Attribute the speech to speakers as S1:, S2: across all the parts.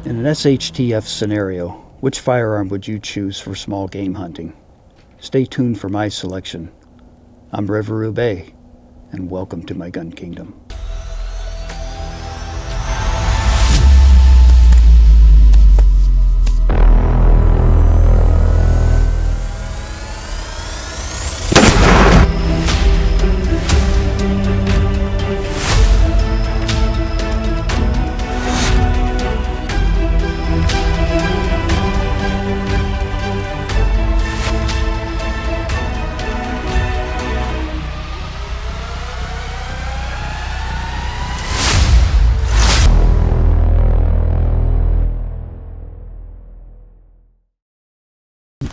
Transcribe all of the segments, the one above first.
S1: In an SHTF scenario, which firearm would you choose for small game hunting? Stay tuned for my selection. I'm Reverend Bay, and welcome to my gun kingdom.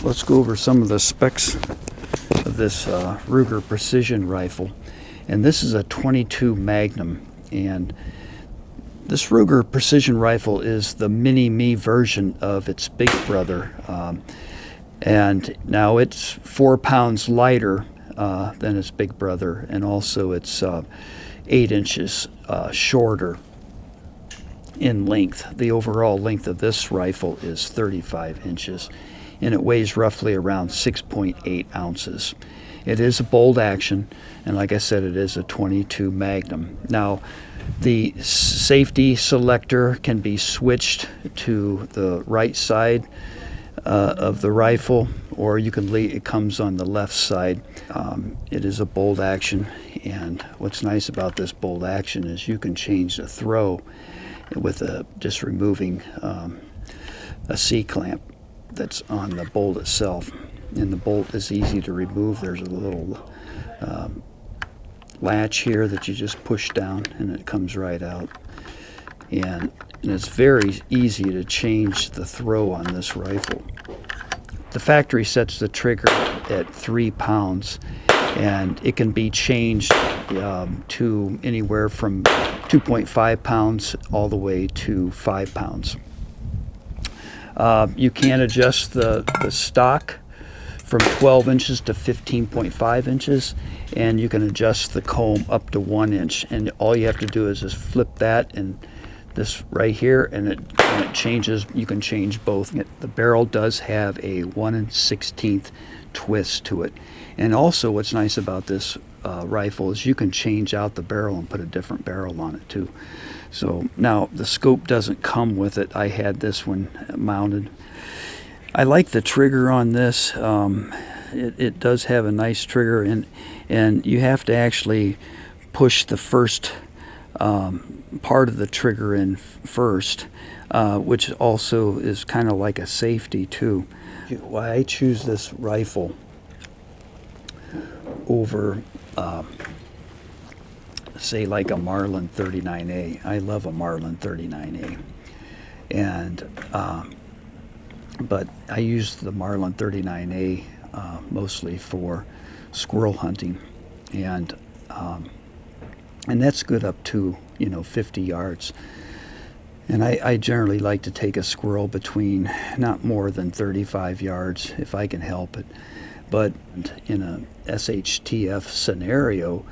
S1: Let's go over some of the specs of this Ruger precision rifle. And this is a .22 Magnum. And this Ruger precision rifle is the mini-me version of its big brother. And now it's 4 pounds lighter than its big brother. And also it's 8 inches shorter in length. The overall length of this rifle is 35 inches. And it weighs roughly around 6.8 ounces. It is a bolt action, and like I said, it is a .22 Magnum. Now, the safety selector can be switched to the right side of the rifle, or you can it comes on the left side. It is a bolt action, and what's nice about this bolt action is you can change the throw with just removing a C-clamp that's on the bolt itself, and the bolt is easy to remove. There's a little latch here that you just push down and it comes right out, and it's very easy to change the throw on this rifle. The factory sets the trigger at 3 pounds, and it can be changed to anywhere from 2.5 pounds all the way to 5 pounds. You can adjust the stock from 12 inches to 15.5 inches, and you can adjust the comb up to 1 inch. And all you have to do is just flip that and this right here, and it changes. You can change both. The barrel does have a 1/16 twist to it. And also what's nice about this rifle is you can change out the barrel and put a different barrel on it too. So now the scope doesn't come with it. I had this one mounted. I like the trigger on this. It does have a nice trigger, and you have to actually push the first part of the trigger in first, which also is kind of like a safety too. Why I choose this rifle over say like a Marlin 39A. I love a Marlin 39A, and but I use the Marlin 39A mostly for squirrel hunting, and that's good up to 50 yards. And I generally like to take a squirrel between not more than 35 yards if I can help it. But in a SHTF scenario,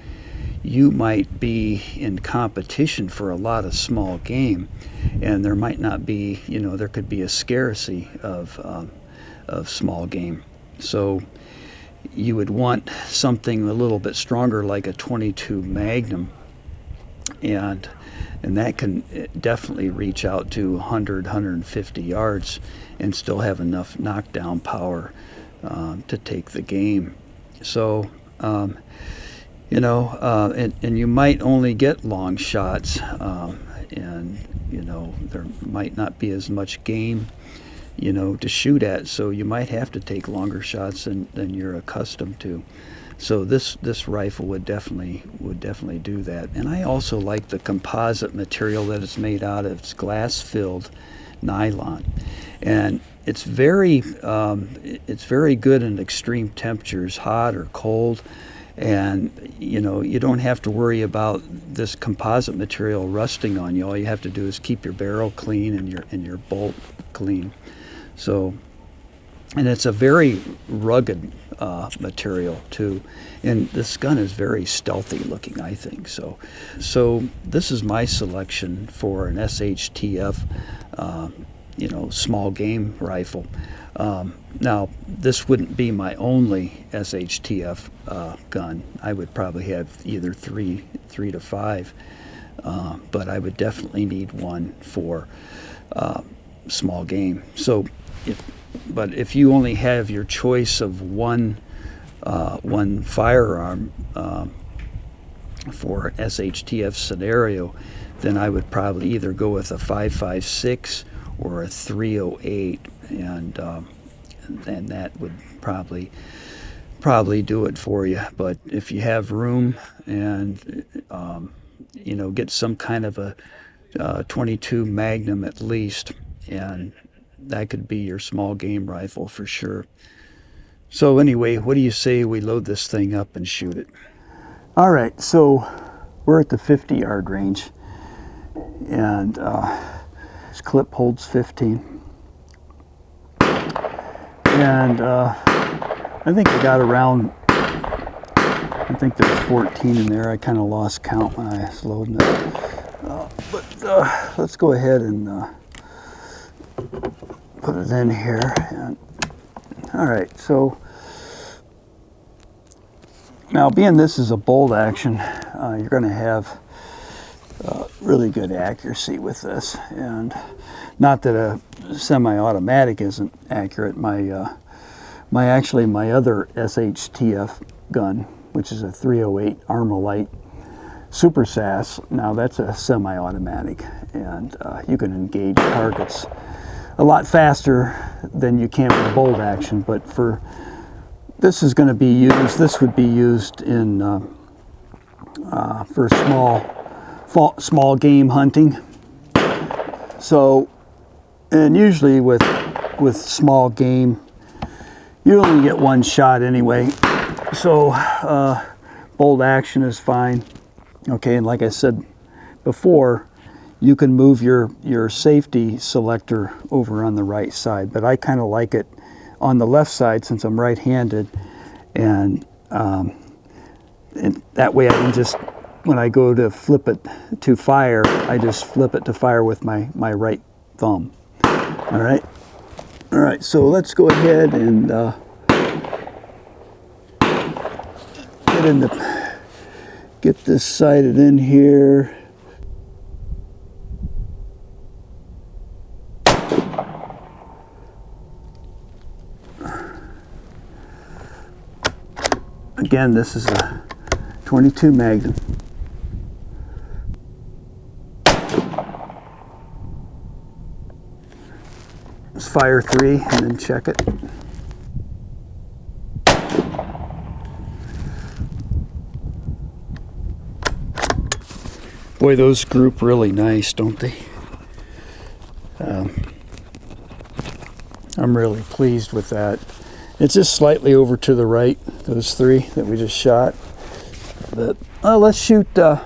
S1: you might be in competition for a lot of small game, and there might not be, there could be a scarcity of small game. So you would want something a little bit stronger like a .22 Magnum, and that can definitely reach out to 100, 150 yards and still have enough knockdown power to take the game. So and you might only get long shots, and there might not be as much game to shoot at, so you might have to take longer shots than you're accustomed to. So this rifle would definitely do that. And I also like the composite material that it's made out of. It's glass-filled nylon, and it's very good in extreme temperatures, hot or cold. And you don't have to worry about this composite material rusting on you. All you have to do is keep your barrel clean and your bolt clean. So And it's a very rugged material too, and this gun is very stealthy looking, I think. So this is my selection for an SHTF, small game rifle. Now this wouldn't be my only SHTF gun. I would probably have either three to five, but I would definitely need one for small game. But if you only have your choice of one firearm for SHTF scenario, then I would probably either go with a 5.56 or a 308, and that would probably do it for you. But if you have room and get some kind of a 22 Magnum at least, and that could be your small game rifle for sure. So anyway, what do you say we load this thing up and shoot it? All right, so we're at the 50-yard range, and this clip holds 15. And I think I got around, I think there's 14 in there. I kind of lost count when I was loading it. But let's go ahead and put it in here. And all right, so now being this is a bolt action, you're going to have really good accuracy with this. And not that a semi-automatic isn't accurate. My other SHTF gun, which is a 308 Armalite Super SAS, now that's a semi-automatic, and you can engage targets a lot faster than you can with a bolt action. But this is going to be used, this would be used in for small game hunting. So, and usually with small game, you only get one shot anyway. So bolt action is fine. Okay, and like I said before, you can move your safety selector over on the right side, but I kind of like it on the left side since I'm right-handed, and that way I can just, when I go to flip it to fire, I just flip it to fire with my right thumb. All right, so let's go ahead and get this sighted in here. Again, this is a 22 Magnum. Let's fire 3 and then check it. Boy, those group really nice, don't they? I'm really pleased with that. It's just slightly over to the right, those 3 that we just shot. But let's shoot a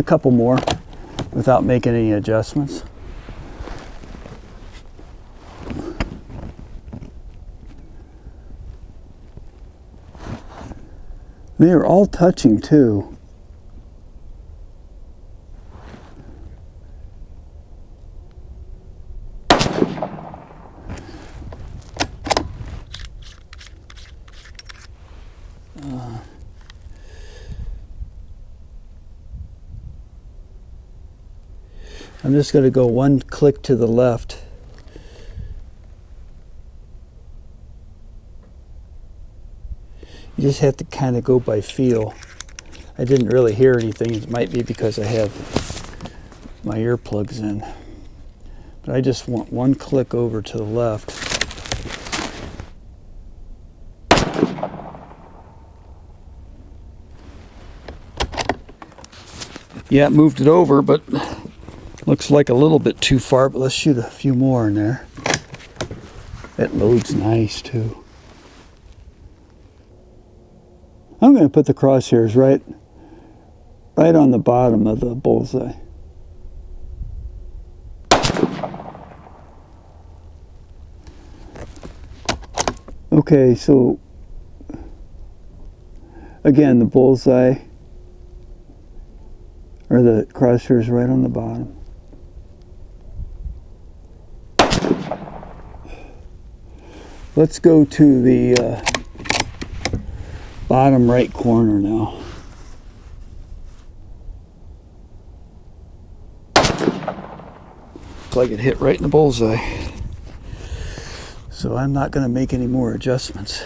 S1: couple more without making any adjustments. They are all touching too. I'm just going to go one click to the left. You just have to kind of go by feel. I didn't really hear anything. It might be because I have my earplugs in. But I just want one click over to the left. Yeah, it moved it over, but looks like a little bit too far, but let's shoot a few more in there. That loads nice too. I'm going to put the crosshairs right on the bottom of the bullseye. Okay, so again, the bullseye or the crosshairs right on the bottom. Let's go to the bottom right corner now. Looks like it hit right in the bullseye. So I'm not going to make any more adjustments.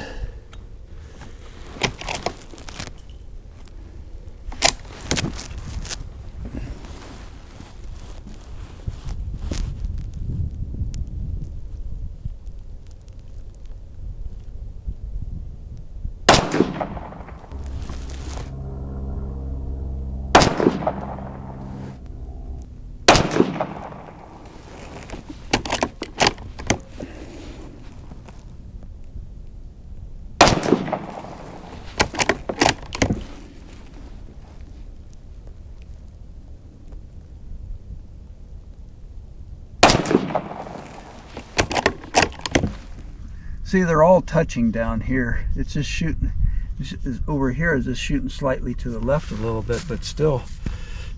S1: See, they're all touching down here. It's just shooting, over here is just shooting slightly to the left a little bit, but still,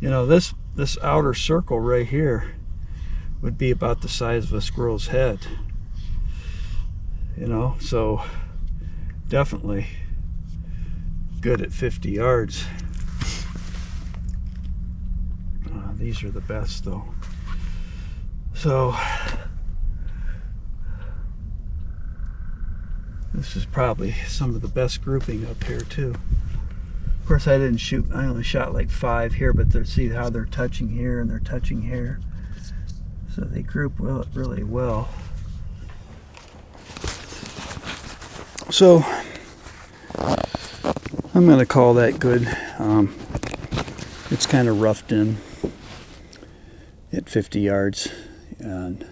S1: you know, this outer circle right here would be about the size of a squirrel's head. You know, so definitely good at 50 yards. These are the best though. So this is probably some of the best grouping up here too. Of course, I only shot like 5 here, but see how they're touching here and they're touching here. So they group really well. So I'm going to call that good. It's kind of roughed in at 50 yards, and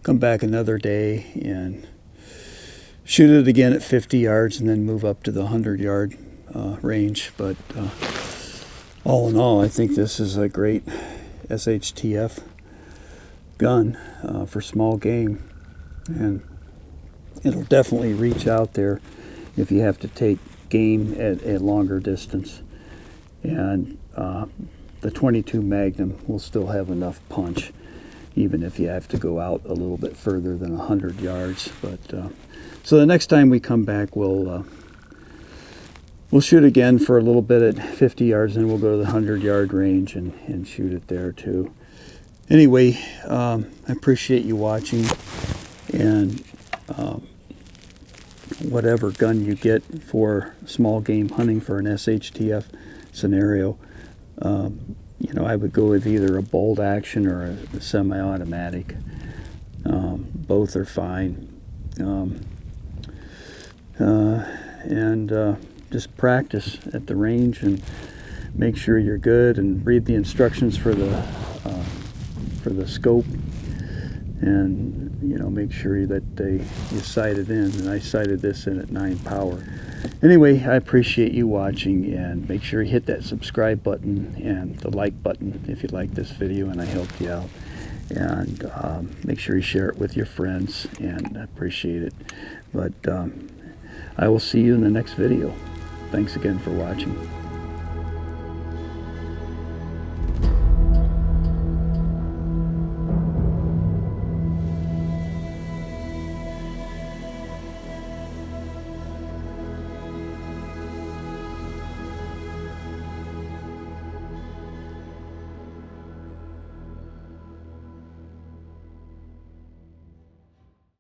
S1: come back another day and shoot it again at 50 yards and then move up to the 100-yard range. But all in all, I think this is a great SHTF gun for small game, and it'll definitely reach out there if you have to take game at a longer distance. And the 22 Magnum will still have enough punch even if you have to go out a little bit further than 100 yards. But so the next time we come back, we'll shoot again for a little bit at 50 yards, and we'll go to the 100-yard range and shoot it there too. Anyway, I appreciate you watching, and whatever gun you get for small game hunting for an SHTF scenario, you know, I would go with either a bolt action or a semi-automatic. Both are fine. Just practice at the range and make sure you're good, and read the instructions for the scope, and you know, make sure that you sight it in. And I sighted this in at 9 power. Anyway, I appreciate you watching, and make sure you hit that subscribe button and the like button if you like this video and I helped you out. And make sure you share it with your friends, and I appreciate it. But I will see you in the next video. Thanks again for watching.